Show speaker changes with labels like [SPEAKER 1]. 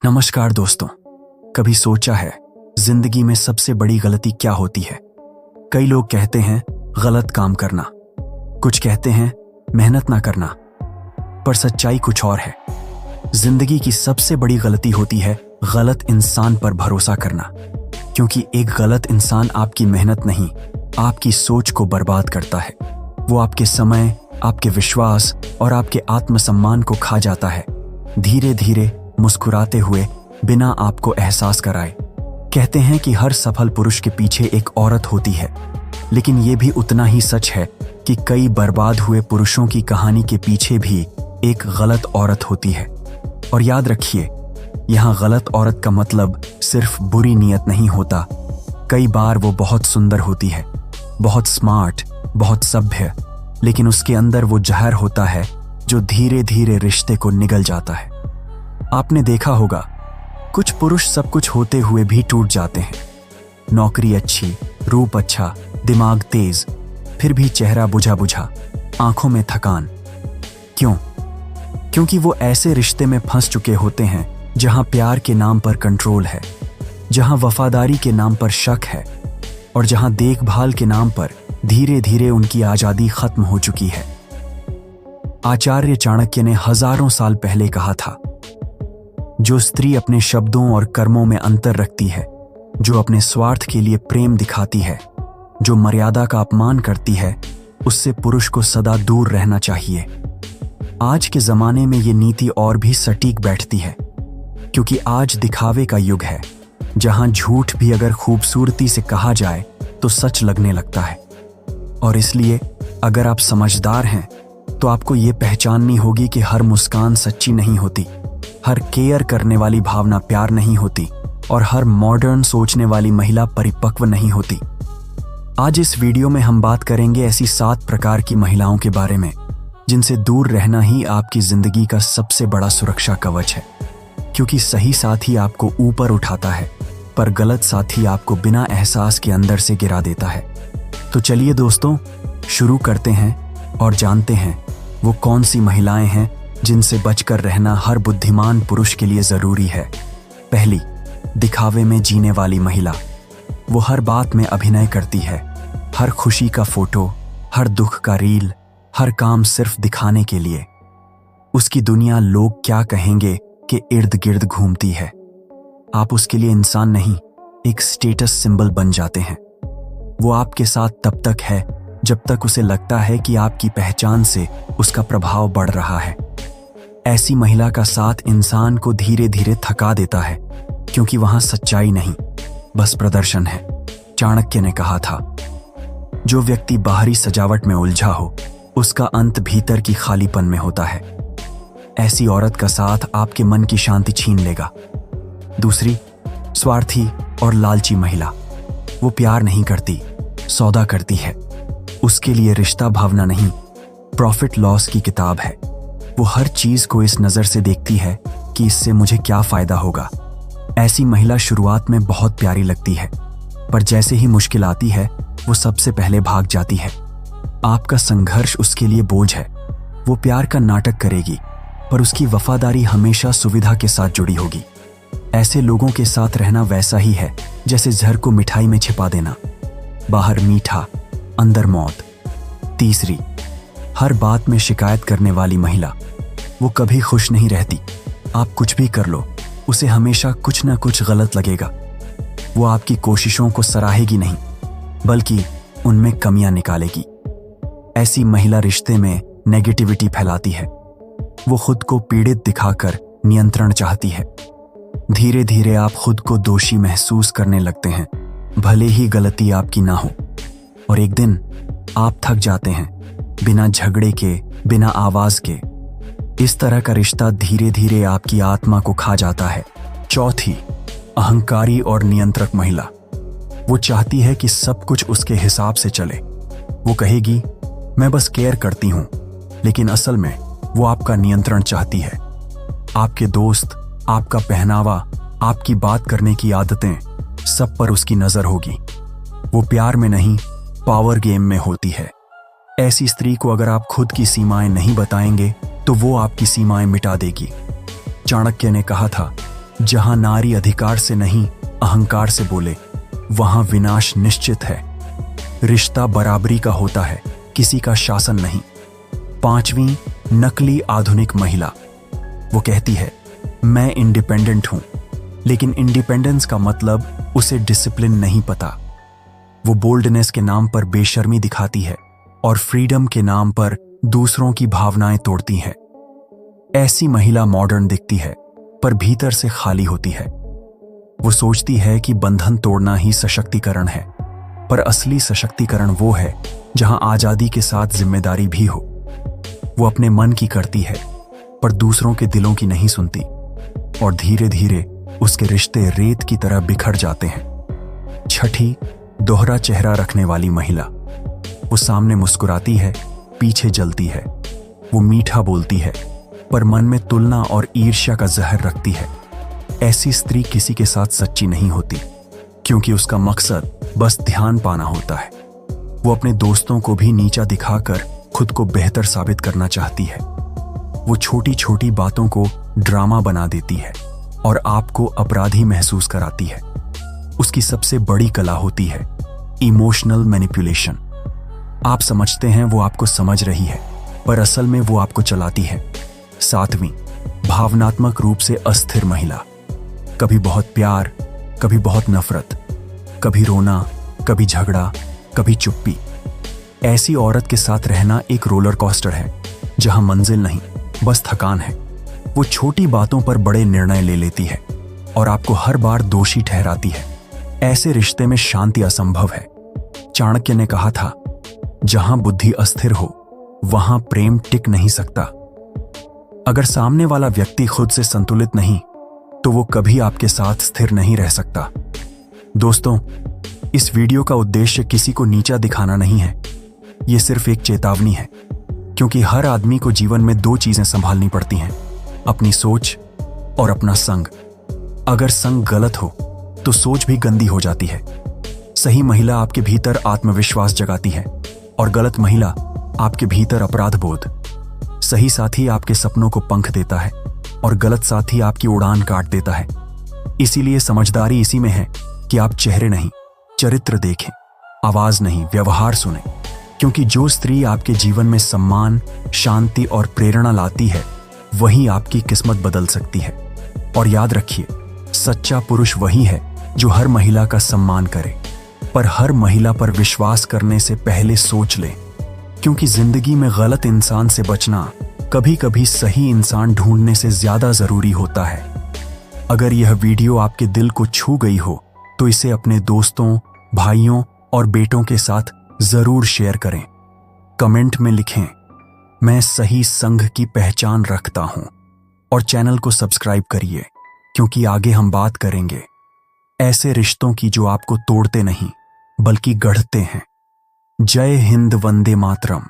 [SPEAKER 1] नमस्कार दोस्तों। कभी सोचा है जिंदगी में सबसे बड़ी गलती क्या होती है? कई लोग कहते हैं गलत काम करना, कुछ कहते हैं मेहनत ना करना, पर सच्चाई कुछ और है। जिंदगी की सबसे बड़ी गलती होती है गलत इंसान पर भरोसा करना, क्योंकि एक गलत इंसान आपकी मेहनत नहीं, आपकी सोच को बर्बाद करता है। वो आपके समय, आपके विश्वास और आपके आत्मसम्मान को खा जाता है, धीरे धीरे मुस्कुराते हुए, बिना आपको एहसास कराए। कहते हैं कि हर सफल पुरुष के पीछे एक औरत होती है, लेकिन ये भी उतना ही सच है कि कई बर्बाद हुए पुरुषों की कहानी के पीछे भी एक गलत औरत होती है। और याद रखिए, यहाँ गलत औरत का मतलब सिर्फ बुरी नीयत नहीं होता। कई बार वो बहुत सुंदर होती है, बहुत स्मार्ट, बहुत सभ्य, लेकिन उसके अंदर वो जहर होता है जो धीरे धीरे रिश्ते को निगल जाता है। आपने देखा होगा, कुछ पुरुष सब कुछ होते हुए भी टूट जाते हैं। नौकरी अच्छी, रूप अच्छा, दिमाग तेज, फिर भी चेहरा बुझा बुझा, आंखों में थकान। क्यों? क्योंकि वो ऐसे रिश्ते में फंस चुके होते हैं जहां प्यार के नाम पर कंट्रोल है, जहां वफादारी के नाम पर शक है, और जहां देखभाल के नाम पर धीरे धीरे उनकी आजादी खत्म हो चुकी है। आचार्य चाणक्य ने हजारों साल पहले कहा था, जो स्त्री अपने शब्दों और कर्मों में अंतर रखती है, जो अपने स्वार्थ के लिए प्रेम दिखाती है, जो मर्यादा का अपमान करती है, उससे पुरुष को सदा दूर रहना चाहिए। आज के जमाने में ये नीति और भी सटीक बैठती है, क्योंकि आज दिखावे का युग है, जहां झूठ भी अगर खूबसूरती से कहा जाए तो सच लगने लगता है। और इसलिए अगर आप समझदार हैं तो आपको ये पहचाननी होगी कि हर मुस्कान सच्ची नहीं होती, हर केयर करने वाली भावना प्यार नहीं होती, और हर मॉडर्न सोचने वाली महिला परिपक्व नहीं होती। आज इस वीडियो में हम बात करेंगे ऐसी 7 प्रकार की महिलाओं के बारे में, जिनसे दूर रहना ही आपकी जिंदगी का सबसे बड़ा सुरक्षा कवच है। क्योंकि सही साथी आपको ऊपर उठाता है, पर गलत साथी आपको बिना एहसास के अंदर से गिरा देता है। तो चलिए दोस्तों, शुरू करते हैं और जानते हैं वो कौन सी महिलाएं हैं जिनसे बचकर रहना हर बुद्धिमान पुरुष के लिए जरूरी है। पहली, दिखावे में जीने वाली महिला। वो हर बात में अभिनय करती है, हर खुशी का फोटो, हर दुख का रील, हर काम सिर्फ दिखाने के लिए। उसकी दुनिया लोग क्या कहेंगे के इर्द गिर्द घूमती है। आप उसके लिए इंसान नहीं, एक स्टेटस सिंबल बन जाते हैं। वो आपके साथ तब तक है जब तक उसे लगता है कि आपकी पहचान से उसका प्रभाव बढ़ रहा है। ऐसी महिला का साथ इंसान को धीरे धीरे थका देता है, क्योंकि वहां सच्चाई नहीं, बस प्रदर्शन है। चाणक्य ने कहा था, जो व्यक्ति बाहरी सजावट में उलझा हो, उसका अंत भीतर की खालीपन में होता है। ऐसी औरत का साथ आपके मन की शांति छीन लेगा। दूसरी, स्वार्थी और लालची महिला। वो प्यार नहीं करती, सौदा करती है। उसके लिए रिश्ता भावना नहीं, प्रॉफिट लॉस की किताब है। वो हर चीज को इस नजर से देखती है कि इससे मुझे क्या फायदा होगा। ऐसी महिला शुरुआत में बहुत प्यारी लगती है, पर जैसे ही मुश्किल आती है वो सबसे पहले भाग जाती है। आपका संघर्ष उसके लिए बोझ है। वो प्यार का नाटक करेगी, पर उसकी वफादारी हमेशा सुविधा के साथ जुड़ी होगी। ऐसे लोगों के साथ रहना वैसा ही है जैसे जहर को मिठाई में छिपा देना, बाहर मीठा, अंदर मौत। तीसरी, हर बात में शिकायत करने वाली महिला। वो कभी खुश नहीं रहती। आप कुछ भी कर लो, उसे हमेशा कुछ ना कुछ गलत लगेगा। वो आपकी कोशिशों को सराहेगी नहीं, बल्कि उनमें कमियां निकालेगी। ऐसी महिला रिश्ते में नेगेटिविटी फैलाती है। वो खुद को पीड़ित दिखाकर नियंत्रण चाहती है। धीरे धीरे आप खुद को दोषी महसूस करने लगते हैं, भले ही गलती आपकी ना हो। और एक दिन आप थक जाते हैं, बिना झगड़े के, बिना आवाज के। इस तरह का रिश्ता धीरे धीरे आपकी आत्मा को खा जाता है। चौथी, अहंकारी और नियंत्रक महिला। वो चाहती है कि सब कुछ उसके हिसाब से चले। वो कहेगी, मैं बस केयर करती हूं, लेकिन असल में वो आपका नियंत्रण चाहती है। आपके दोस्त, आपका पहनावा, आपकी बात करने की आदतें, सब पर उसकी नजर होगी। वो प्यार में नहीं, पावर गेम में होती है। ऐसी स्त्री को अगर आप खुद की सीमाएं नहीं बताएंगे तो वो आपकी सीमाएं मिटा देगी। चाणक्य ने कहा था, जहां नारी अधिकार से नहीं अहंकार से बोले, वहां विनाश निश्चित है। रिश्ता बराबरी का होता है, किसी का शासन नहीं। 5वीं नकली आधुनिक महिला। वो कहती है, मैं इंडिपेंडेंट हूं, लेकिन इंडिपेंडेंस का मतलब उसे डिसिप्लिन नहीं पता। वो बोल्डनेस के नाम पर बेशर्मी दिखाती है और फ्रीडम के नाम पर दूसरों की भावनाएं तोड़ती है। ऐसी महिला मॉडर्न दिखती है, पर भीतर से खाली होती है। वो सोचती है कि बंधन तोड़ना ही सशक्तिकरण है, पर असली सशक्तिकरण वो है जहां आजादी के साथ जिम्मेदारी भी हो। वो अपने मन की करती है, पर दूसरों के दिलों की नहीं सुनती, और धीरे धीरे उसके रिश्ते रेत की तरह बिखर जाते हैं। 6ठी दोहरा चेहरा रखने वाली महिला। वो सामने मुस्कुराती है, पीछे जलती है। वो मीठा बोलती है, पर मन में तुलना और ईर्ष्या का जहर रखती है। ऐसी स्त्री किसी के साथ सच्ची नहीं होती, क्योंकि उसका मकसद बस ध्यान पाना होता है। वो अपने दोस्तों को भी नीचा दिखाकर खुद को बेहतर साबित करना चाहती है। वो छोटी छोटी बातों को ड्रामा बना देती है और आपको अपराधी महसूस कराती है। उसकी सबसे बड़ी कला होती है इमोशनल मैनिपुलेशन। आप समझते हैं वो आपको समझ रही है, पर असल में वो आपको चलाती है। 7वीं भावनात्मक रूप से अस्थिर महिला। कभी बहुत प्यार, कभी बहुत नफरत, कभी रोना, कभी झगड़ा, कभी चुप्पी। ऐसी औरत के साथ रहना एक रोलर कोस्टर है, जहां मंजिल नहीं, बस थकान है। वो छोटी बातों पर बड़े निर्णय ले लेती है और आपको हर बार दोषी ठहराती है। ऐसे रिश्ते में शांति असंभव है। चाणक्य ने कहा था, जहां बुद्धि अस्थिर हो, वहां प्रेम टिक नहीं सकता। अगर सामने वाला व्यक्ति खुद से संतुलित नहीं, तो वो कभी आपके साथ स्थिर नहीं रह सकता। दोस्तों, इस वीडियो का उद्देश्य किसी को नीचा दिखाना नहीं है। ये सिर्फ एक चेतावनी है, क्योंकि हर आदमी को जीवन में 2 चीजें संभालनी पड़ती हैं, अपनी सोच और अपना संग। अगर संग गलत हो तो सोच भी गंदी हो जाती है। सही महिला आपके भीतर आत्मविश्वास जगाती है और गलत महिला आपके भीतर अपराध बोध। सही साथी आपके सपनों को पंख देता है और गलत साथी आपकी उड़ान काट देता है। इसीलिए समझदारी इसी में है कि आप चेहरे नहीं, चरित्र देखें, आवाज नहीं, व्यवहार सुने। क्योंकि जो स्त्री आपके जीवन में सम्मान, शांति और प्रेरणा लाती है, वही आपकी किस्मत बदल सकती है। और याद रखिए, सच्चा पुरुष वही है जो हर महिला का सम्मान करे, पर हर महिला पर विश्वास करने से पहले सोच ले। क्योंकि जिंदगी में गलत इंसान से बचना कभी कभी सही इंसान ढूंढने से ज्यादा जरूरी होता है। अगर यह वीडियो आपके दिल को छू गई हो, तो इसे अपने दोस्तों, भाइयों और बेटों के साथ जरूर शेयर करें। कमेंट में लिखें, मैं सही संघ की पहचान रखता हूं, और चैनल को सब्सक्राइब करिए, क्योंकि आगे हम बात करेंगे ऐसे रिश्तों की जो आपको तोड़ते नहीं, बल्कि गढ़ते हैं। जय हिंद, वंदे मातरम।